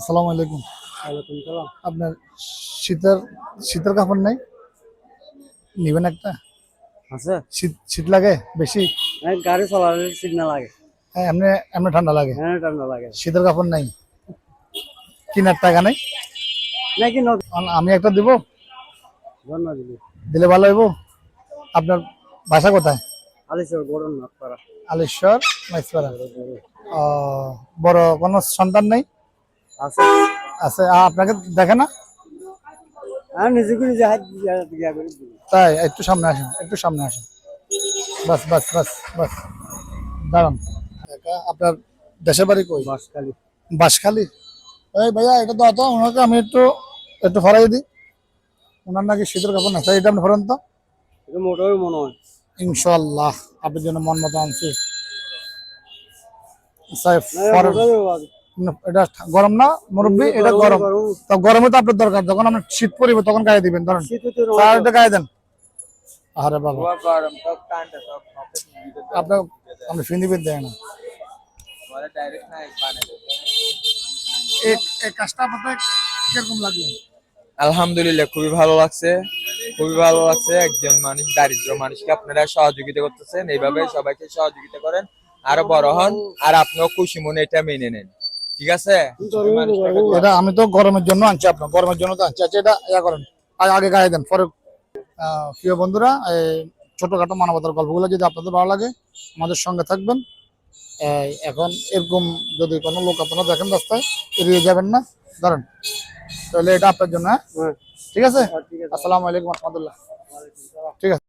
আসসালামু আলাইকুম। ওয়ালাইকুম সালাম। আপনার শীতের শীতের কাপড় নাই? নিবেন একটা? আছে? শীত শীত লাগে বেশি? হ্যাঁ, গাড়ি চালালে সিগন্যাল লাগে। হ্যাঁ, এমনি এমনি ঠান্ডা লাগে। হ্যাঁ, ঠান্ডা লাগে। শীতের কাপড় নাই, কেনার টাকা নাই। নাকি আমি একটা দিব, ধন্য দিবি। দিলে ভালো হইব। আপনার বাসা কোথায়? আলিশর গরম না পারা। আলেশ্বর, মাইজপাড়া। বড় কোনো সন্তান নেই? আছে। আছে। আপনাকে দেখে না? আর নিজেকে নিজে হাত দিয়া করে দিবি। তাই একটু সামনে আসেন, একটু সামনে আসেন। বাস বাস বাস বাস, দাঁড়ান। আপনার দেশের বাড়ি কই? বাসখালী। বাঁশখালী। এই ভাইয়া, এটা দাও তো ওনাকে, আমি একটু একটু ফরাই দিই। ওনার নাকি শীতের কাপড় না, তাই এটা আপনি ফরান তো। এটা মোটর মনে হয়। ইনশাল্লাহ আপনার জন্য মন মতো আনছি। এটা গরম না মুরব্বী, এটা গরম। তো গরমে তো আপনার দরকার, যখন আপনার শীত পড়বে তখন গায়ে দিবেন। ধরেন এটা গায়ে দেন। আরে বাবা, আপনার আপনি ফিনিবেন দেয় না। এই কাজটা আপনাদের কিরকম লাগলো? আলহামদুলিল্লাহ, খুবই ভালো লাগছে, খুবই ভালো লাগছে। একজন মানুষ, দারিদ্র মানুষকে আপনারা সহযোগিতা করতেছেন, এইভাবে সবাইকে সহযোগিতা করেন, আরো বড় হন, আর আপনিও খুশি মনে এটা মেনে নেন, ঠিক আছে? এটা আমি তো গরমের জন্য আনছি, আপনার গরমের জন্য তো আনছি। আচ্ছা, এটা ইয়া করেন, আগে গায়ে দেন পরে। প্রিয় বন্ধুরা, এই ছোটখাটো মানবতার গল্পগুলো যদি আপনাদের ভালো লাগে, আমাদের সঙ্গে থাকবেন। এখন এরকম যদি কোনো লোক আপনারা দেখেন রাস্তায়, এড়িয়ে যাবেন না। ধরেন, তাহলে এটা আপনার জন্য। হ্যাঁ, ঠিক আছে। আসসালামু আলাইকুম রহমতুল্লাহ। ঠিক আছে।